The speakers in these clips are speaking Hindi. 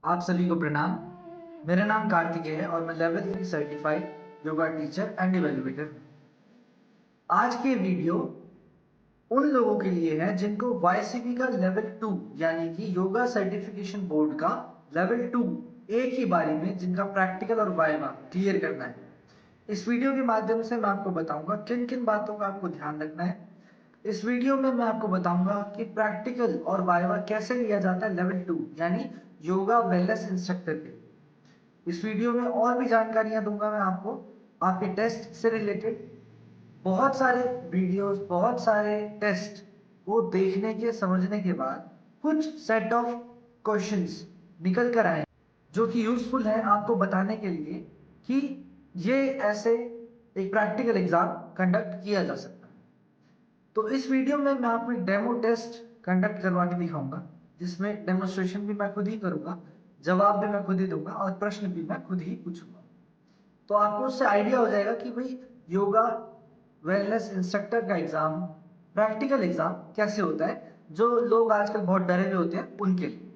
आप सभी को प्रणाम। मेरा नाम कार्तिक है और मैं level 3 certified yoga teacher and evaluator हूँ। आज के वीडियो उन लोगों के लिए है जिनको YCB का लेवल 2 यानी कि योगा सर्टिफिकेशन बोर्ड का लेवल 2 एक ही बारी में जिनका प्रैक्टिकल और वाइवा क्लियर करना है। इस वीडियो के माध्यम से मैं आपको बताऊंगा किन किन बातों का आपको ध्यान रखना है। इस वीडियो में मैं आपको बताऊंगा कि प्रैक्टिकल और वाइवा कैसे लिया जाता है लेवल 2 यानी योगा वेलनेस इंस्ट्रक्टर के। इस वीडियो में और भी जानकारियां दूंगा मैं आपको आपके टेस्ट से रिलेटेड। बहुत सारे वीडियोस, बहुत सारे टेस्ट को देखने के समझने के बाद कुछ सेट ऑफ क्वेश्चंस निकल कर आए जो कि यूजफुल है आपको बताने के लिए कि ये ऐसे एक प्रैक्टिकल एग्जाम कंडक्ट किया जा सकता है। तो इस वीडियो में मैं आपको एक डेमो टेस्ट कंडक्ट करवा के दिखाऊंगा जिसमें डेमोन्स्ट्रेशन भी मैं खुद ही करूंगा, जवाब भी मैं खुद ही दूंगा और प्रश्न भी मैं खुद ही पूछूंगा। तो आपको उससे आइडिया हो जाएगा कि भाई योगा वेलनेस इंस्ट्रक्टर का एग्जाम, प्रैक्टिकल एग्जाम कैसे होता है, जो लोग आजकल बहुत डरे हुए होते हैं उनके लिए।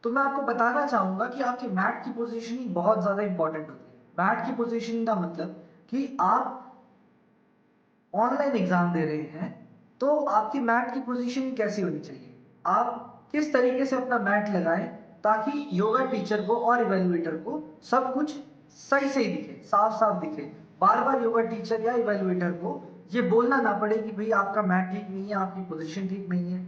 तो मैं आपको बताना चाहूंगा कि आपकी मैट की पोजीशनिंग बहुत ज्यादा इंपॉर्टेंट होती है। मैट की पोजीशनिंग का मतलब कि आप ऑनलाइन एग्जाम दे रहे हैं तो आपकी मैट की पोजीशन कैसी होनी चाहिए, आप किस तरीके से अपना मैट लगाएं ताकि योगा टीचर को और इवेल्युएटर को सब कुछ सही सही दिखे, साफ साफ दिखे। बार बार योगा टीचर या इवेल्युएटर को ये बोलना ना पड़े कि भाई आपका मैट ठीक नहीं है, आपकी पोजीशन ठीक नहीं है।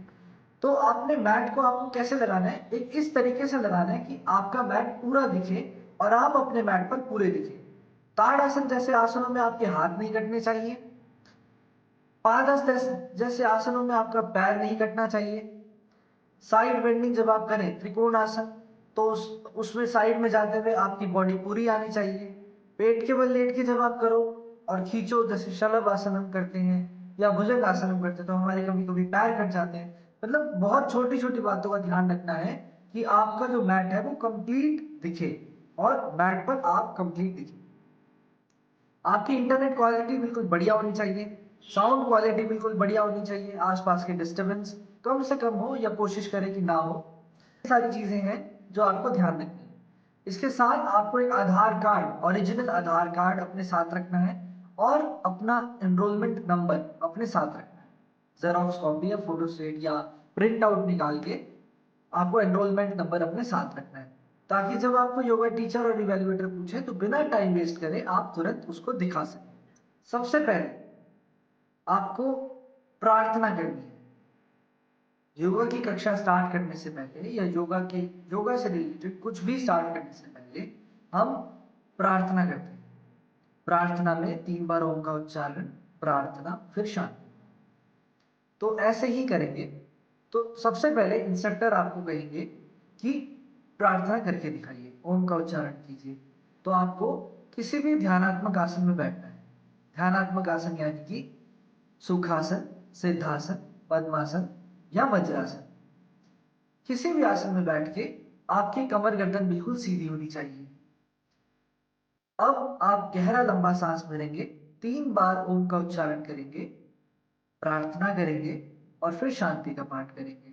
तो अपने मैट को आपको कैसे लगाना है, एक इस तरीके से लगाना है कि आपका मैट पूरा दिखे और आप अपने मैट पर पूरे दिखे। ताड़ासन जैसे आसनों में आपके हाथ नहीं कटने चाहिए। पादहस्त जैसे आसनों में आपका पैर नहीं कटना चाहिए। साइड बेंडिंग जब आप करें त्रिकोण आसन तो उसमें साइड में जाते हुए आपकी बॉडी पूरी आनी चाहिए। पेट के बल लेट के जब आप करो और खींचो, जैसे शलभ आसन हम करते हैं या भुजंग आसन हम करते हैं, तो हमारे कभी कभी पैर कट जाते हैं। मतलब बहुत छोटी छोटी बातों का ध्यान रखना है कि आपका जो मैट है वो कंप्लीट दिखे और मैट पर आप कंप्लीट दिखे। आपकी इंटरनेट क्वालिटी बिल्कुल बढ़िया होनी चाहिए, साउंड क्वालिटी बिल्कुल बढ़िया होनी चाहिए, आसपास के डिस्टरबेंस कम से कम हो या कोशिश करें कि ना हो। ये सारी चीजें हैं जो आपको ध्यान रखनी है। इसके साथ आपको एक आधार कार्ड, ओरिजिनल आधार कार्ड अपने साथ रखना है और अपना एनरोलमेंट नंबर अपने साथ रखना है। जेरॉक्स कॉपी या फोटोस्टेट या प्रिंट आउट निकाल के आपको एनरोलमेंट नंबर अपने साथ रखना है ताकि जब आपको योगा टीचर और इवेल्युएटर पूछे तो बिना टाइम वेस्ट करे आप तुरंत उसको दिखा सकें। सबसे पहले आपको प्रार्थना करनी है। योगा की कक्षा स्टार्ट करने से पहले या योगा से रिलेटेड कुछ भी स्टार्ट करने से पहले हम प्रार्थना करते हैं। प्रार्थना में 3 बार ओम का उच्चारण, प्रार्थना, फिर शांति। तो ऐसे ही करेंगे। तो सबसे पहले इंस्ट्रक्टर आपको कहेंगे कि प्रार्थना करके दिखाइए, ओम का उच्चारण कीजिए। तो आपको किसी भी ध्यानात्मक आसन में बैठना है। ध्यानात्मक आसन यानी कि सुखासन, सिद्धासन, पद्मासन या वज्रासन। किसी भी आसन में बैठ के आपकी कमर गर्दन बिल्कुल सीधी होनी चाहिए। अब आप गहरा लंबा सांस भरेंगे, 3 बार ओम का उच्चारण करेंगे, प्रार्थना करेंगे और फिर शांति का पाठ करेंगे।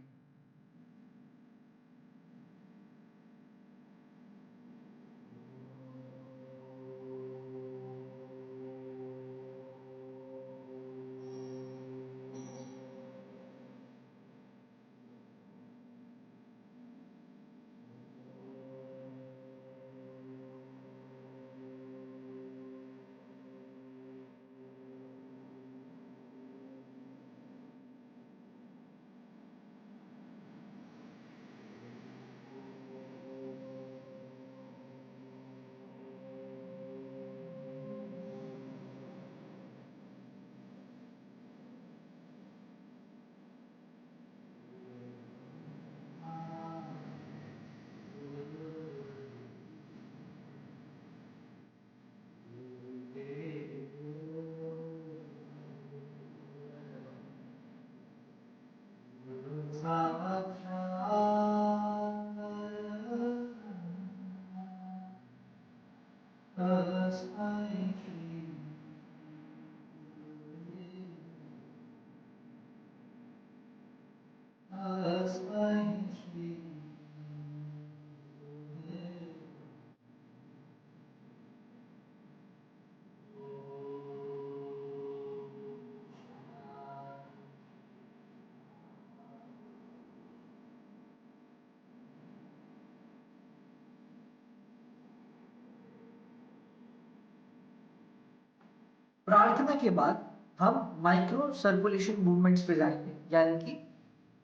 प्रार्थना के बाद हम माइक्रो सर्कुलेशन मूवमेंट्स पे जाएंगे, यानी कि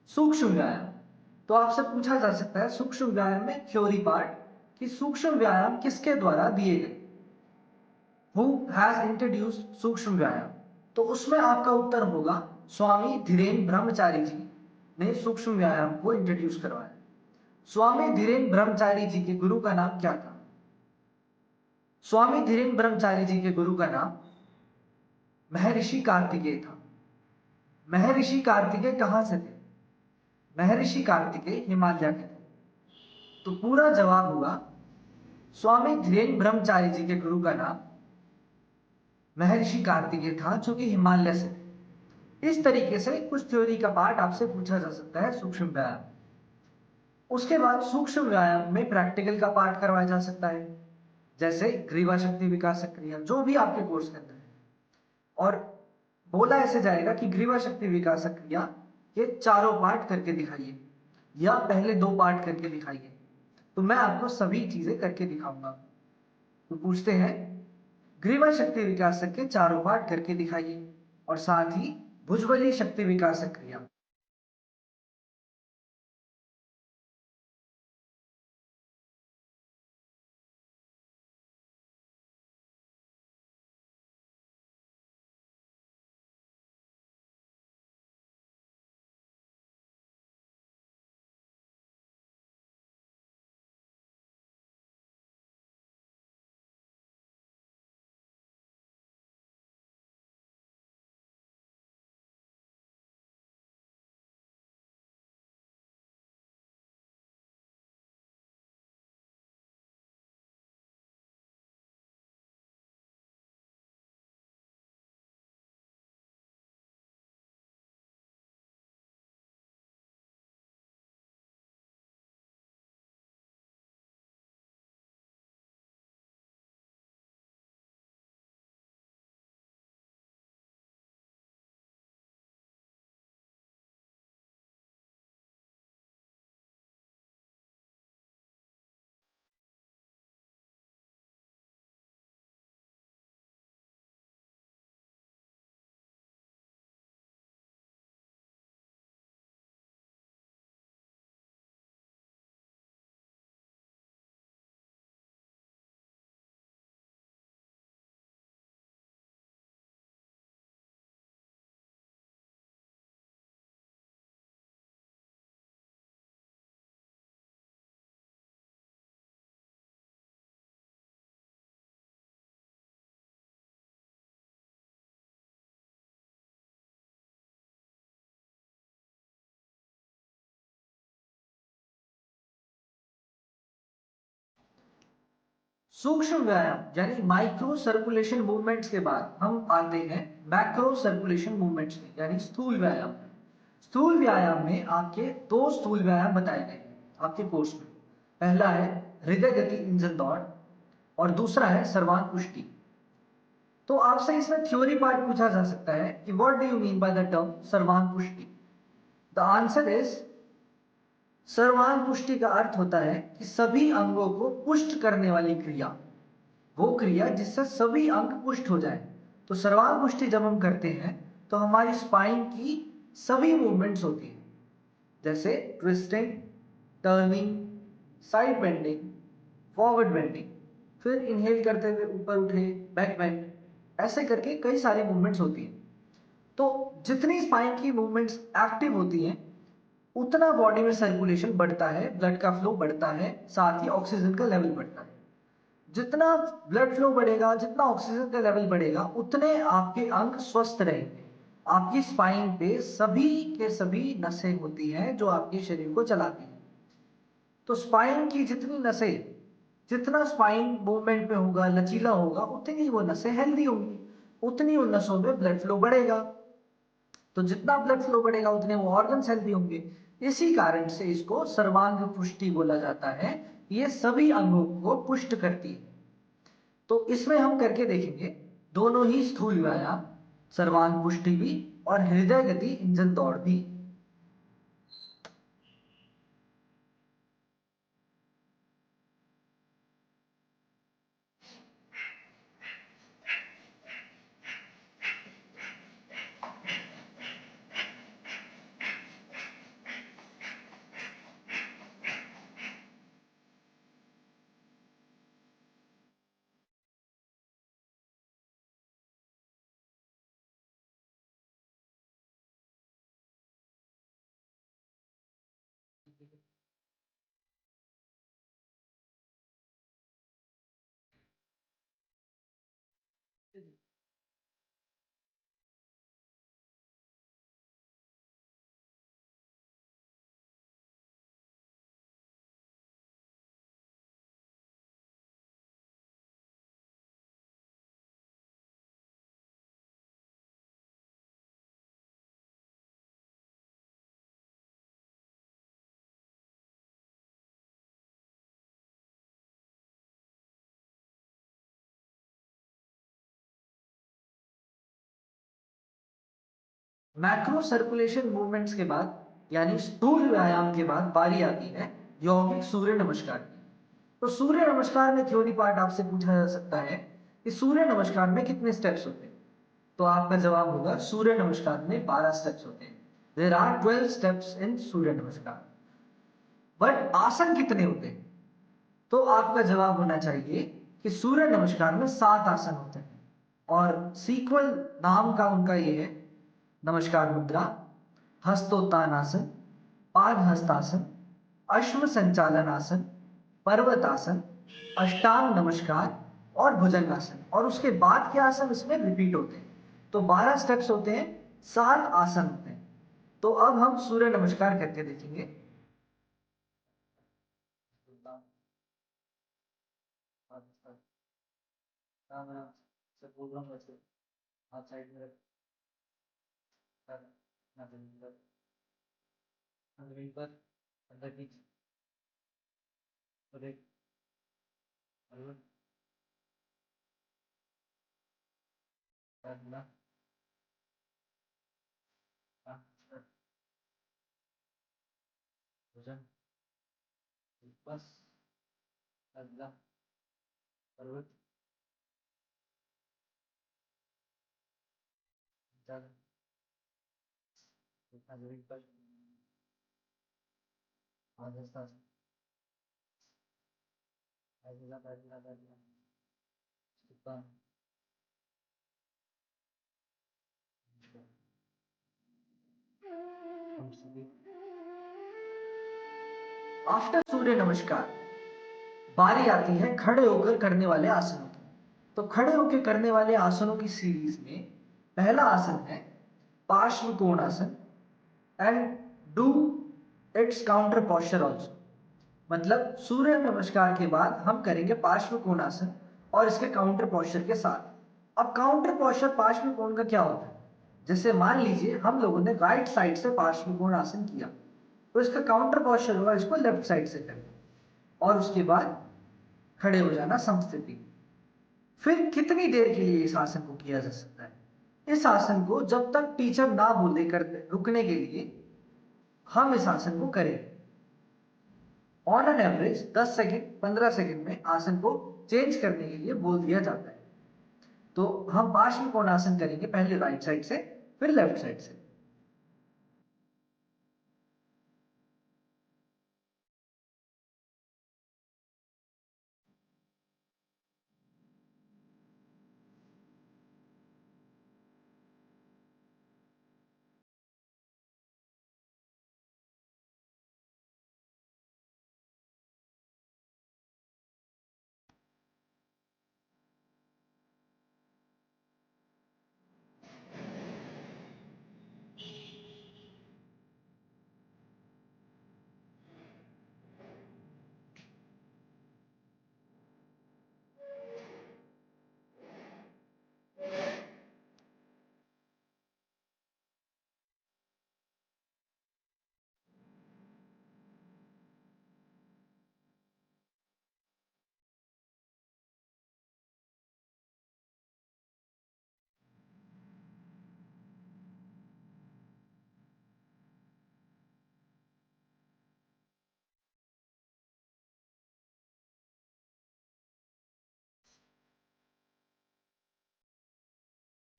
सूक्ष्म व्यायाम। तो आपसे पूछा जा सकता है सूक्ष्म व्यायाम में थ्योरी पार्ट कि सूक्ष्म व्यायाम किसके द्वारा दिए गए, हु हैज इंट्रोड्यूस्ड सूक्ष्म व्यायाम। तो उसमें आपका उत्तर होगा स्वामी धीरेन्द्र ब्रह्मचारी जी ने सूक्ष्म व्यायाम को इंट्रोड्यूस करवाया। स्वामी धीरेन्द्र ब्रह्मचारी जी के गुरु का नाम क्या था? स्वामी धीरेन्द्र ब्रह्मचारी जी के गुरु का नाम महर्षि कार्तिकेय था। महर्षि कार्तिकेय कहां से थे? महर्षि कार्तिकेय हिमालय के थे। तो पूरा जवाब हुआ स्वामी धीरेन्द्र ब्रह्मचारी जी के गुरु का नाम महर्षि कार्तिकेय था, जो कि हिमालय से थे। इस तरीके से कुछ थ्योरी का पार्ट आपसे पूछा जा सकता है सूक्ष्म व्यायाम। उसके बाद सूक्ष्म व्यायाम में प्रैक्टिकल का पार्ट करवाया जा सकता है, जैसे ग्रीवा शक्ति विकास क्रिया, जो भी आपके कोर्स के अंदर है। और बोला ऐसे जाएगा कि ग्रीवा शक्ति विकास क्रिया के चारों पार्ट करके दिखाइए या पहले 2 पार्ट करके दिखाइए। तो मैं आपको सभी चीजें करके दिखाऊंगा। तो पूछते हैं ग्रीवा शक्ति विकास के चारों पार्ट करके दिखाइए और साथ ही भुजबली शक्ति विकास क्रिया। सूक्ष्म व्यायाम यानी माइक्रो सर्कुलेशन मूवमेंट्स के बाद हम आते हैं मैक्रो सर्कुलेशन मूवमेंट्स में, यानी स्थूल व्यायाम। स्थूल व्यायाम में आपके 2 स्थूल व्यायाम बताए गए आपके कोर्स में। पहला है हृदय गति इंजन दौड़ और दूसरा है सर्वांग पुष्टि। तो आपसे इसमें थ्योरी पार्ट पूछा जा सकता है कि what do you mean by the term सर्वांग पुष्टि? द आंसर इज सर्वांग पुष्टि का अर्थ होता है कि सभी अंगों को पुष्ट करने वाली क्रिया, वो क्रिया जिससे सभी अंग पुष्ट हो जाए। तो सर्वांग पुष्टि जब हम करते हैं तो हमारी स्पाइन की सभी मूवमेंट्स होती हैं, जैसे twisting, turning, side bending, forward bending, फिर इनहेल करते हुए ऊपर उठे, बैक बेंड, ऐसे करके कई सारी मूवमेंट्स होती हैं। तो जितनी स्पाइन की मूवमेंट्स एक्टिव होती हैं उतना बॉडी में सर्कुलेशन बढ़ता है, ब्लड का फ्लो बढ़ता है, साथ ही ऑक्सीजन का लेवल बढ़ता है। जितना ब्लड फ्लो बढ़ेगा, जितना ऑक्सीजन का लेवल बढ़ेगा, उतने आपके अंग स्वस्थ रहेंगे। आपकी स्पाइन पे सभी के सभी नसें होती हैं जो आपके शरीर को चलाती हैं। तो स्पाइन की जितनी नसें, जितना स्पाइन मूवमेंट में होगा, लचीला होगा, उतनी वो नसें हेल्दी होंगी, उतनी उन नसों में ब्लड फ्लो बढ़ेगा। तो जितना ब्लड फ्लो बढ़ेगा उतने वो ऑर्गन्स हेल्दी होंगे। इसी कारण से इसको सर्वांग पुष्टि बोला जाता है। ये सभी अंगों को पुष्ट करती है। तो इसमें हम करके देखेंगे दोनों ही स्थूल व्यायाम, सर्वांग पुष्टि भी और हृदय गति इंजन दौड़ भी। मैक्रो सर्कुलेशन मूवमेंट्स के बाद यानी स्थूल व्यायाम के बाद बारी आती है यौगिक सूर्य नमस्कार की। तो सूर्य नमस्कार में थ्योरी पार्ट आपसे पूछा जा सकता है कि सूर्य नमस्कार में कितने स्टेप्स होते हैं। तो आपका जवाब होगा सूर्य नमस्कार में 12 स्टेप्स होते हैं। देयर आर 12 स्टेप्स इन सूर्य नमस्कार। बट आसन कितने होते हैं? तो आपका जवाब होना चाहिए कि सूर्य नमस्कार में 7 आसन होते हैं और सीक्वल नाम का उनका ये है: नमस्कार मुद्रा, हस्तोत्तान आसन, पाद हस्तासन, अश्व संचालन आसन, पर्वत आसन, अष्टांग नमस्कार और भुजंगासन। और उसके बाद के आसन इसमें रिपीट होते हैं। तो 12 स्टेप्स होते हैं, 7 आसन होते हैं। तो अब हम सूर्य नमस्कार करके देखेंगे। हाथ साइड में रख, जमीन पर अंदर खींच और एक अगला भुजंग, बस अगला पर्वत, चल जमीन पर हाथ हस्ता अगला अगला अगला आफ्टर सूर्य नमस्कार बारी आती है खड़े होकर करने वाले आसनों की। तो खड़े होकर करने वाले आसनों की सीरीज में पहला आसन है पार्श्व कोणासन and do it's counter posture also. मतलब सूर्य नमस्कार के बाद हम करेंगे पार्श्व कोणासन और इसके काउंटर पोस्चर के साथ। अब काउंटर पोस्चर पार्श्व कोण का क्या होता है? जैसे मान लीजिए हम लोगों ने राइट साइड से पार्श्व कोणासन किया, तो इसका काउंटर पोस्चर होगा इसको लेफ्ट साइड से करना और उसके बाद खड़े हो जाना समस्थिति। फिर कितनी देर के लिए इस आसन को किया जा सकता है? इस आसन को जब तक टीचर ना बोले कर रुकने के लिए हम इस आसन को करें। On an average 10 second 15 second में आसन को चेंज करने के लिए बोल दिया जाता है। तो हम पार्श्व कोणासन करेंगे, पहले राइट साइड से फिर लेफ्ट साइड से।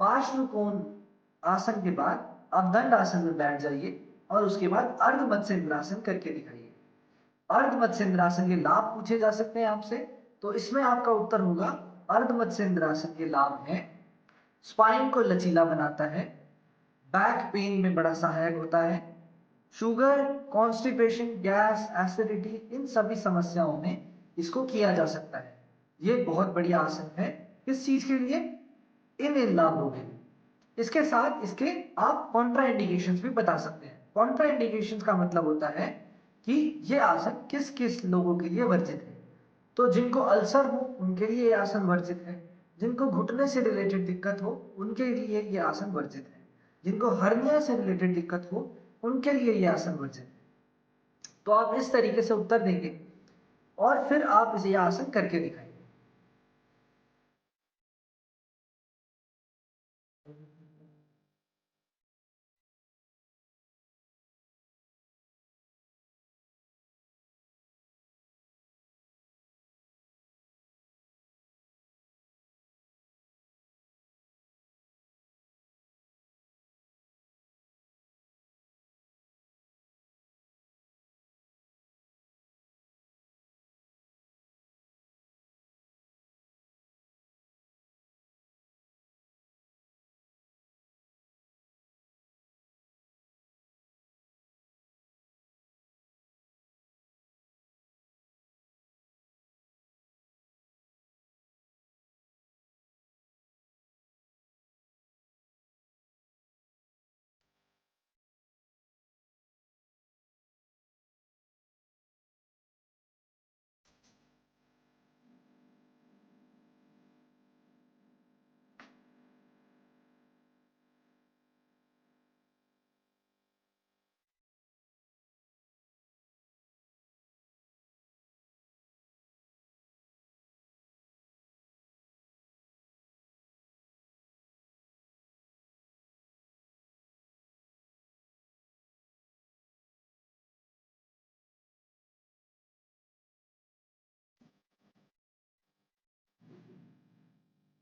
पार्श्व कोण आसन के बाद आप दंड आसन में बैठ जाइए और उसके बाद अर्ध मत्स्येंद्रासन करके दिखाइए। अर्ध मत्स्येंद्रासन के लाभ पूछे जा सकते हैं आपसे, तो इसमें आपका उत्तर होगा अर्ध मत्स्येंद्रासन के लाभ है स्पाइन को लचीला बनाता है, बैक पेन में बड़ा सहायक होता है, शुगर, कॉन्स्टिपेशन, गैस, एसिडिटी, इन सभी समस्याओं में इसको किया जा सकता है। ये बहुत बढ़िया आसन है। किस चीज के लिए? इन लाभों के लिए। इसके साथ इसके आप कॉन्ट्रा इंडिकेशंस भी बता सकते हैं। कॉन्ट्रा इंडिकेशंस का मतलब होता है कि ये आसन किस किस लोगों के लिए वर्जित है। तो जिनको अल्सर हो उनके लिए ये आसन वर्जित है, जिनको घुटने से रिलेटेड दिक्कत हो उनके लिए ये आसन वर्जित है, जिनको हर्निया से रिलेटेड दिक्कत हो उनके लिए ये आसन वर्जित है। तो आप इस तरीके से उत्तर देंगे और फिर आप इसे आसन करके दिखाएंगे।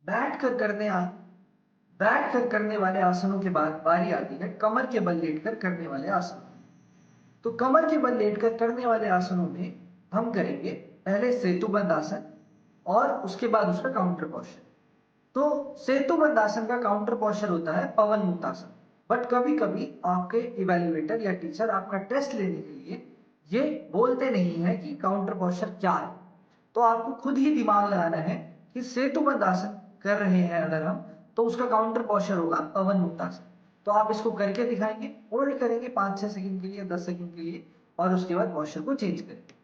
बैठ कर करने वाले आसनों के बाद बारी आती है कमर के बल लेटकर करने वाले आसनों। तो कमर के बल लेटकर करने वाले आसनों में हम करेंगे पहले सेतुबंध आसन और उसके बाद उसका काउंटर पोस्चर। तो सेतुबंध आसन का काउंटर पोस्चर होता है पवन मुक्त आसन। बट कभी कभी आपके इवेल्युएटर या टीचर आपका टेस्ट लेने के लिए ये बोलते नहीं है कि काउंटर पोस्चर क्या है। तो आपको खुद ही दिमाग लगाना है कि सेतुबंध आसन कर रहे हैं अगर हम, तो उसका काउंटर पोस्चर होगा पवन मुक्त आसन। तो आप इसको करके दिखाएंगे, होल्ड करेंगे 5-6 सेकंड के लिए, 10 सेकंड के लिए, और उसके बाद पोस्चर को चेंज करेंगे।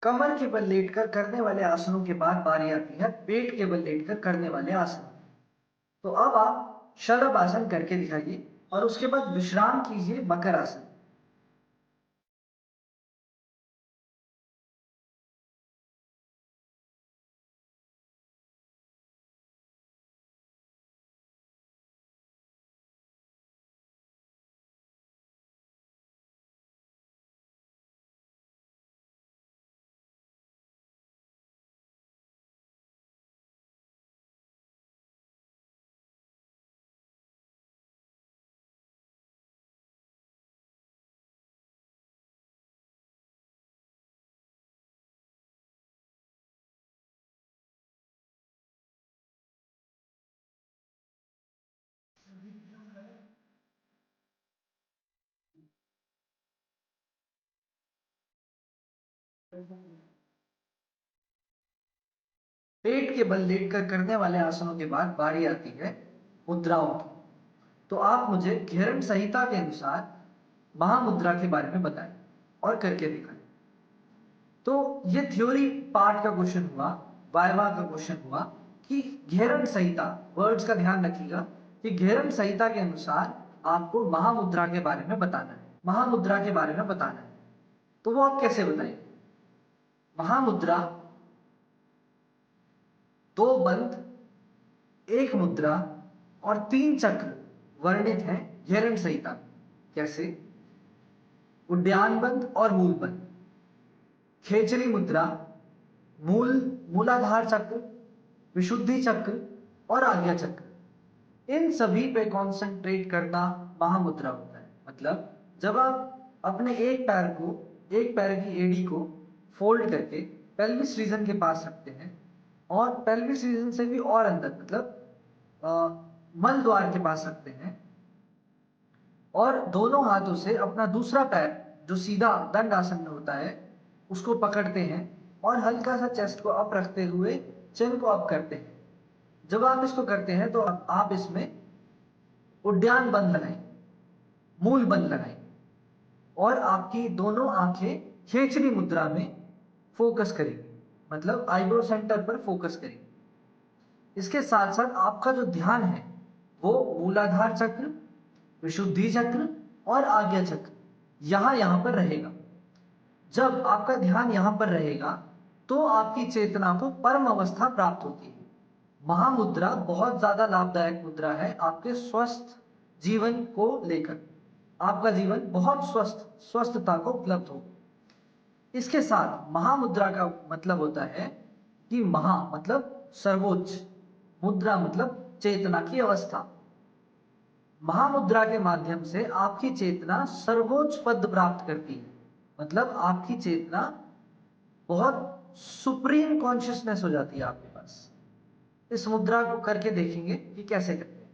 कमर के बल लेटकर करने वाले आसनों के बाद बारी आती है पेट के बल लेटकर करने वाले आसन। तो अब आप शलभ आसन करके दिखाइए और उसके बाद विश्राम कीजिए मकर आसन। पेट के बल लेटकर करने वाले आसनों के बाद बारी आती है मुद्राओं की। तो आप मुझे घेरन संहिता के अनुसार महामुद्रा के बारे में बताएं और करके दिखाएं। तो ये थ्योरी पार्ट का क्वेश्चन हुआ, वाइवा का क्वेश्चन हुआ कि घेरन संहिता, वर्ड्स का ध्यान रखिएगा कि घेरन संहिता के अनुसार आपको महामुद्रा के बारे में बताना है, महामुद्रा के बारे में बताना है। तो वो आप कैसे बताएंगे? महामुद्रा दो बंद, एक मुद्रा और 3 चक्र वर्णित है घेरन संहिता। कैसे? उड्डयन बंद और मूल बंद, खेचरी मुद्रा, मूलाधार चक्र, विशुद्धि चक्र और आज्ञा चक्र। इन सभी पे कंसंट्रेट करना महामुद्रा होता है। मतलब जब आप अपने एक पैर की एड़ी को फोल्ड करके पेल्विस रीजन के पास रखते हैं और पेल्विस रीजन से भी और अंदर, मतलब मल द्वार के पास रखते हैं, और दोनों हाथों से अपना दूसरा पैर जो सीधा दंड आसन में होता है उसको पकड़ते हैं और हल्का सा चेस्ट को अप रखते हुए चिन को अप करते हैं। जब आप इसको करते हैं तो आप इसमें उड्डयन बंद लगाएं, मूल बंद लगाएं, और आपकी दोनों आंखें खेचरी मुद्रा में फोकस करेंगी, मतलब आईब्रो सेंटर पर फोकस करेंगी। इसके साथ साथ आपका जो ध्यान है वो मूलाधार चक्र, विशुद्धि चक्र और आज्ञा चक्र यहां पर रहेगा। जब आपका ध्यान यहां पर रहेगा तो आपकी चेतना को परम अवस्था प्राप्त होती है। महामुद्रा बहुत ज्यादा लाभदायक मुद्रा है आपके स्वस्थ जीवन को लेकर। आपका जीवन बहुत स्वस्थता को उपलब्ध हो। इसके साथ महामुद्रा का मतलब होता है कि महा मतलब सर्वोच्च, मुद्रा मतलब चेतना की अवस्था। महामुद्रा के माध्यम से आपकी चेतना सर्वोच्च पद प्राप्त करती है। मतलब आपकी चेतना बहुत सुप्रीम कॉन्शियसनेस हो जाती है आपके पास। इस मुद्रा को करके देखेंगे कि कैसे करते हैं।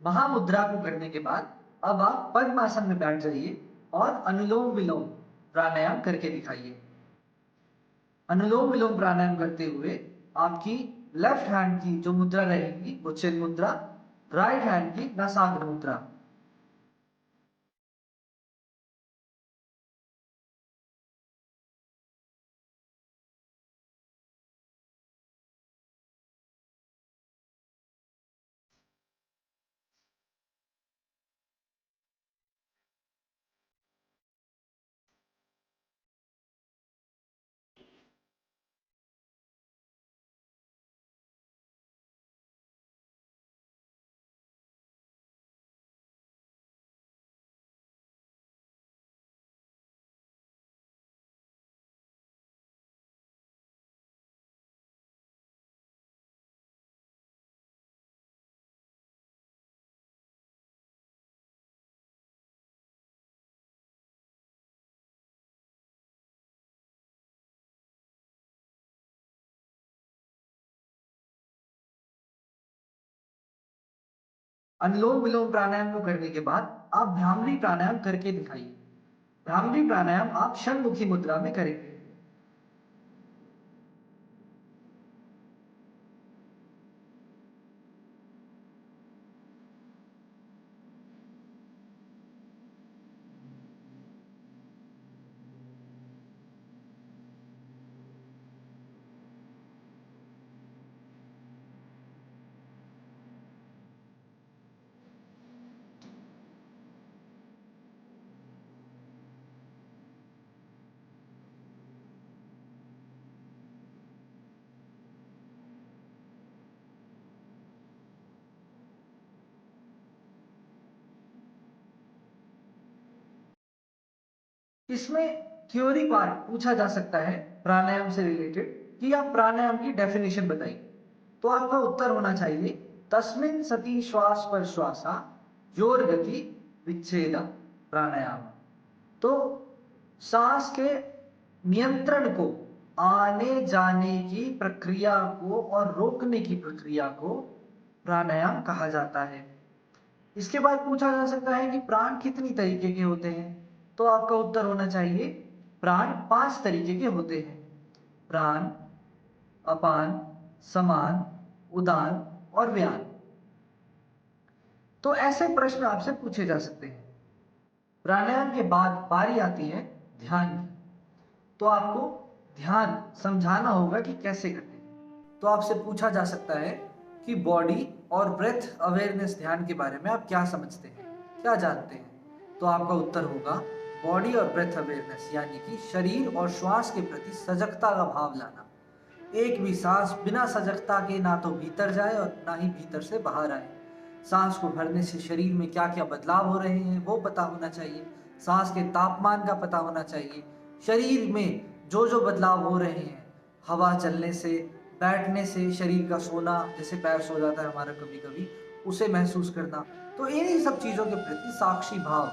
महामुद्रा को करने के बाद अब आप पद्मासन में बैठ जाइए और अनुलोम विलोम प्राणायाम करके दिखाइए। अनुलोम विलोम प्राणायाम करते हुए आपकी लेफ्ट हैंड की जो मुद्रा रहेगी वो चिन्ह मुद्रा, राइट हैंड की नासाग्र मुद्रा। अनुलोम विलोम प्राणायाम को करने के बाद आप भ्रामरी प्राणायाम करके दिखाइए। भ्रामरी प्राणायाम आप षणमुखी मुद्रा में करेंगे। इसमें थ्योरी पार्ट पूछा जा सकता है प्राणायाम से रिलेटेड कि आप प्राणायाम की डेफिनेशन बताइए। तो आपका उत्तर होना चाहिए तस्मिन् सति श्वास पर श्वासा जोर गति विच्छेद प्राणायाम। तो सांस के नियंत्रण को, आने जाने की प्रक्रिया को और रोकने की प्रक्रिया को प्राणायाम कहा जाता है। इसके बाद पूछा जा सकता है कि प्राण कितनी तरीके के होते हैं। तो आपका उत्तर होना चाहिए प्राण 5 तरीके के होते हैं। प्राण, अपान, समान, उदान और व्यान। तो ऐसे प्रश्न आपसे पूछे जा सकते हैं। प्राणायाम के बाद बारी आती है ध्यान की। तो आपको ध्यान समझाना होगा कि कैसे करते हैं। तो आपसे पूछा जा सकता है कि बॉडी और ब्रेथ अवेयरनेस ध्यान के बारे में आप क्या समझते हैं, क्या जानते हैं। तो आपका उत्तर होगा बॉडी और ब्रेथ अवेयरनेस यानी कि शरीर और श्वास के प्रति सजगता का भाव लाना। एक भी सांस बिना सजगता के ना तो भीतर जाए और ना ही भीतर से बाहर आए। सांस को भरने से शरीर में क्या क्या बदलाव हो रहे हैं वो पता होना चाहिए। सांस के तापमान का पता होना चाहिए। शरीर में जो जो बदलाव हो रहे हैं, हवा चलने से, बैठने से, शरीर का सोना, जैसे पैर सो जाता है हमारा कभी कभी, उसे महसूस करना। तो इन्हीं सब चीज़ों के प्रति साक्षी भाव,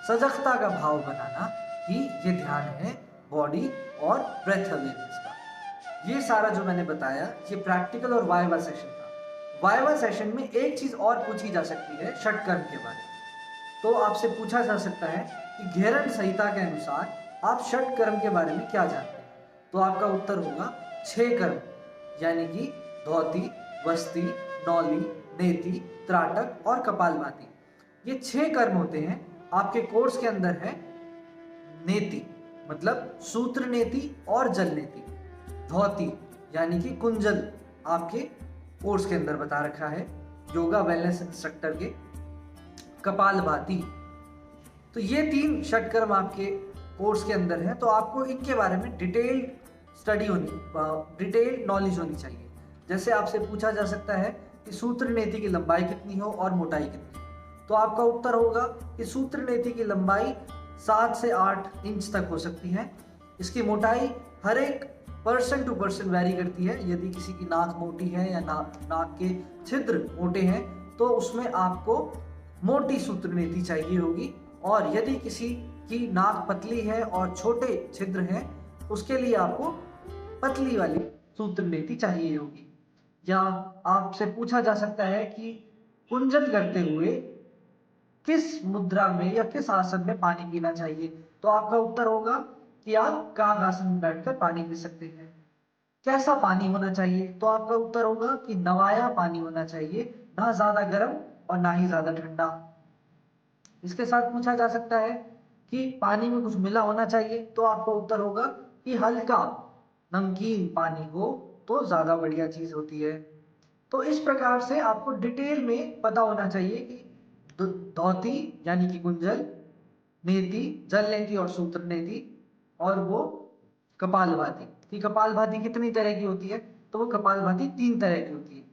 सजगता का भाव बनाना ही ये ध्यान है बॉडी और ब्रेथ अवेयरनेस का। ये सारा जो मैंने बताया ये प्रैक्टिकल और वाइवा सेशन था। वाइवा सेशन में एक चीज़ और पूछी जा सकती है षटकर्म के बारे में। तो आपसे पूछा जा सकता है कि घेरन संहिता के अनुसार आप षटकर्म के बारे में क्या जानते हैं। तो आपका उत्तर होगा 6 कर्म, यानी कि धौती, वस्ती, नौली, नेति, त्राटक और कपालभाति। ये 6 कर्म होते हैं। आपके कोर्स के अंदर है नेति मतलब सूत्र नेति और जल नेति। धौती यानी कि कुंजल आपके कोर्स के अंदर बता रखा है योगा वेलनेस इंस्ट्रक्टर के। कपालभाति, तो ये 3 षटकर्म आपके कोर्स के अंदर है। तो आपको इनके बारे में डिटेल्ड स्टडी डिटेल्ड नॉलेज होनी चाहिए। जैसे आपसे पूछा जा सकता है कि सूत्र नेति की लंबाई कितनी हो और मोटाई कितनी। तो आपका उत्तर होगा कि सूत्र नेति की लंबाई 7 से 8 इंच तक हो सकती है। इसकी मोटाई हर एक पर्सन टू पर्सन वैरी करती है। यदि किसी की नाक मोटी है या नाक के छिद्र मोटे हैं तो उसमें आपको मोटी सूत्र नेति चाहिए होगी, और यदि किसी की नाक पतली है और छोटे छिद्र हैं उसके लिए आपको पतली वाली सूत्र नेति चाहिए होगी। या आपसे पूछा जा सकता है कि कुंजन करते हुए किस मुद्रा में या किस आसन में पानी पीना चाहिए? तो आपका उत्तर होगा कि आप काक आसन में बैठकर पानी पी सकते हैं। कैसा पानी होना चाहिए? तो आपका उत्तर होगा कि नवाया पानी होना चाहिए, ना ज्यादा गर्म और ना ही ज्यादा ठंडा। इसके साथ पूछा जा सकता है कि पानी में कुछ मिला होना चाहिए, तो आपका उत्तर होगा कि हल्का नमकीन पानी हो तो ज्यादा बढ़िया चीज होती है। तो इस प्रकार से आपको डिटेल में पता होना चाहिए कि धोती यानी कि कुंजल, नेति, जल नेति और सूत्र नेति, और वो कपालभाति। कि कपालभाति कितनी तरह की होती है? तो वो कपालभाति 3 तरह की होती है,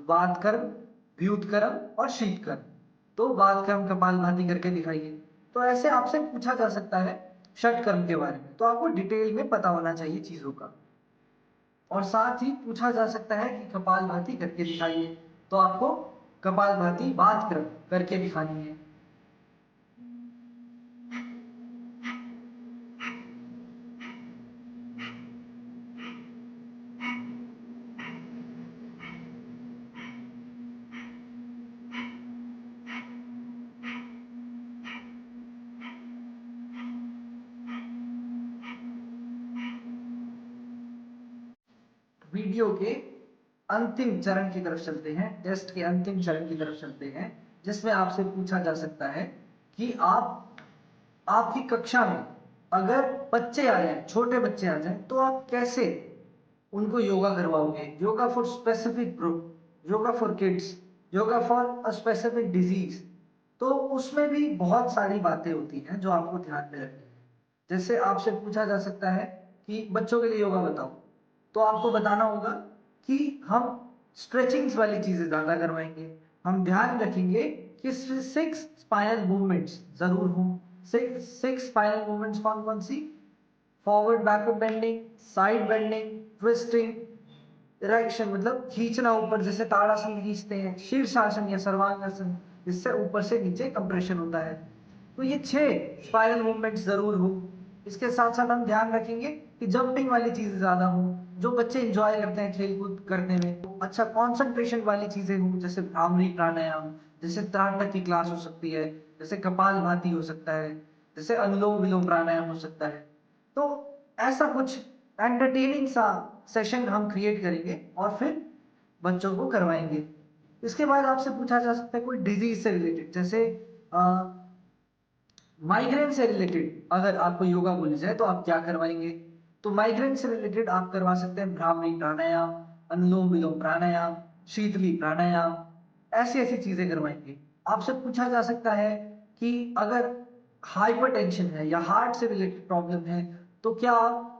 वात कर्म, व्युत कर्म और शीत कर्म। तो वात कर्म कपालभाति करके दिखाइए। तो ऐसे आपसे पूछा जा सकता है षट कर्म के बारे में, तो आपको डिटेल में पता होना चाहिए चीजों का। और साथ ही पूछा जा सकता है कि कपालभाति करके दिखाइए, तो आपको कपालभाति वात कर्म करके दिखानी है। वीडियो के अंतिम चरण की तरफ चलते हैं, टेस्ट के अंतिम चरण की तरफ चलते हैं, जिसमें आपसे पूछा जा सकता है कि आपकी कक्षा में अगर बच्चे आ जाए, छोटे बच्चे आ जाए, तो आप कैसे उनको योगा करवाओगे? Yoga for specific group, yoga for kids, yoga for a specific disease. तो उसमें भी बहुत सारी बातें होती हैं जो आपको ध्यान में रखनी है। जैसे आपसे पूछा जा सकता है कि बच्चों के लिए योगा बताओ, तो आपको बताना होगा कि हम स्ट्रेचिंग्स वाली चीजें ज्यादा करवाएंगे। हम ध्यान रखेंगे कि 6 स्पाइनल मूवमेंट्स जरूर हों। 6 स्पाइनल मूवमेंट्स कौन कौन सी? Forward backward bending, side bending, twisting, erection मतलब खींचना ऊपर, जैसे ताड़ासन खींचते हैं, शीर्षासन या सर्वांगासन, जिससे ऊपर से नीचे कंप्रेशन होता है। तो ये 6 स्पाइरल मूवमेंट जरूर हो। इसके साथ साथ हम ध्यान रखेंगे कि जंपिंग वाली चीजें ज्यादा हो, जो बच्चे इंजॉय करते हैं खेल कूद करने में। अच्छा, कॉन्सेंट्रेशन वाली चीजें हो, जैसे भ्रामरी प्राणायाम, जैसे त्राटक की क्लास हो सकती है, जैसे कपाल भाती हो सकता है, जैसे अनुलोम विलोम प्राणायाम हो सकता है। तो ऐसा कुछ एंटरटेनिंग सा सेशन हम क्रिएट करेंगे और फिर बच्चों को करवाएंगे। इसके बाद आपसे पूछा जा सकता है कोई डिजीज से रिलेटेड, जैसे माइग्रेन से रिलेटेड अगर आपको योगा बोली जाए तो आप क्या करवाएंगे? तो माइग्रेन से रिलेटेड आप करवा सकते हैं भ्रामरी प्राणायाम, अनुलोम विलोम प्राणायाम, शीतली प्राणायाम, ऐसी ऐसी चीजें करवाएंगे। आपसे पूछा जा सकता है कि अगर हाइपरटेंशन है या हार्ट से रिलेटेड प्रॉब्लम है, तो क्या आप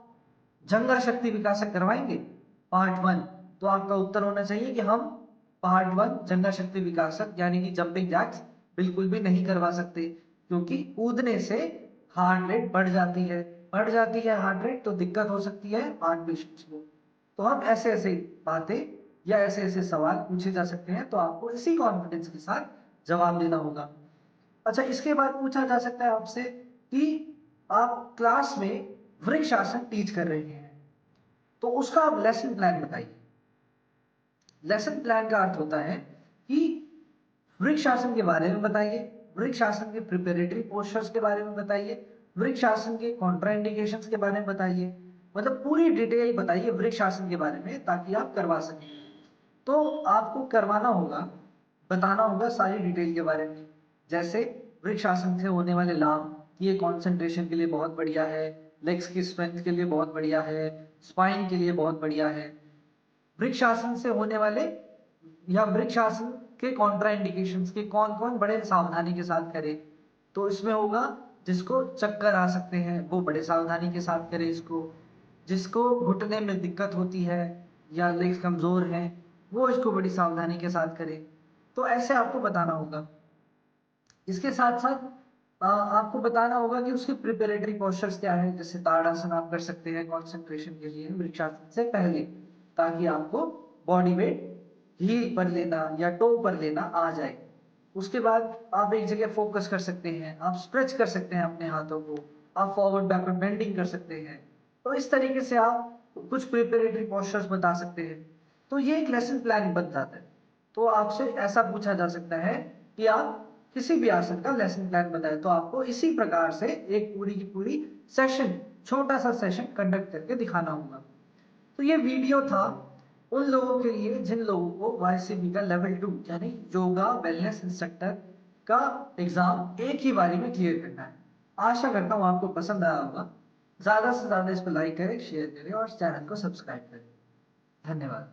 जंगर शक्ति विकासक करवाएंगे पार्ट 1? तो आपका उत्तर होना चाहिए कि हम पार्ट 1 जंगर शक्ति विकासक यानी कि जंपिंग जैक्स बिल्कुल भी नहीं करवा सकते, क्योंकि कूदने से हार्ट रेट बढ़ जाती है हार्ट रेट, तो दिक्कत हो सकती है हार्ट पेशेंट्स को। तो हम ऐसे ऐसे बातें या ऐसे ऐसे सवाल पूछे जा सकते हैं, तो आपको इसी कॉन्फिडेंस के साथ जवाब देना होगा। अच्छा, इसके बाद पूछा जा सकता है आपसे कि आप क्लास में वृक्ष आसन टीच कर रहे हैं, तो उसका आप लेसन प्लान बताइए। लेसन प्लान का अर्थ होता है कि वृक्ष आसन के बारे में बताइए, वृक्ष आसन के प्रिपरेटरी पोस्चर्स के बारे में बताइए, वृक्ष आसन के कॉन्ट्राइंडिकेशंस के बारे में बताइए। मतलब पूरी डिटेल बताइए वृक्ष आसन के बारे में, ताकि आप करवा सकें। तो आपको करवाना होगा, बताना होगा सारी डिटेल के बारे में। जैसे वृक्ष आसन से होने वाले लाभ, ये कंसंट्रेशन के लिए बहुत बढ़िया है, लेग्स की स्ट्रेंथ के लिए बहुत बढ़िया है, स्पाइन के लिए बहुत बढ़िया है। वृक्ष आसन से होने वाले या वृक्ष आसन के कॉन्ट्राइंडिकेशंस के कौन कौन बड़े सावधानी के साथ करें, तो इसमें होगा जिसको चक्कर आ सकते हैं वो बड़े सावधानी के साथ करें इसको, जिसको घुटने में दिक्कत होती है या लेग्स कमजोर हैं वो इसको बड़ी सावधानी के साथ करें। तो ऐसे आपको बताना होगा। इसके साथ साथ आपको बताना होगा कि उसके प्रिपरेटरी पोस्चर्स क्या है। जैसे ताड़ासन आप कर सकते हैं कंसंट्रेशन के लिए वृक्षासन से पहले, ताकि आपको बॉडी वेट हील पर लेना या टो पर लेना आ जाए। उसके बाद आप एक जगह फोकस कर सकते हैं, आप स्ट्रेच कर सकते हैं अपने हाथों को, आप फॉरवर्ड बैकवर्ड बेंडिंग कर सकते हैं। तो इस तरीके से आप कुछ प्रिपरेटरी पोस्चर्स बता सकते हैं। तो ये एक लेसन प्लान बन जाता है। तो आपसे ऐसा पूछा जा सकता है कि आप किसी भी आसन का लेसन प्लान बताएं, तो आपको इसी प्रकार से एक पूरी की पूरी सेशन, छोटा सा सेशन कंडक्ट करके दिखाना होगा। तो ये वीडियो था उन लोगों के लिए जिन लोगों को YCB का लेवल 2 यानी योगा वेलनेस इंस्ट्रक्टर का एग्जाम एक ही बारी में क्लियर करना है। आशा करता हूँ आपको पसंद आया होगा। ज्यादा से ज्यादा इसको लाइक करें, शेयर करें और चैनल को सब्सक्राइब करें। धन्यवाद।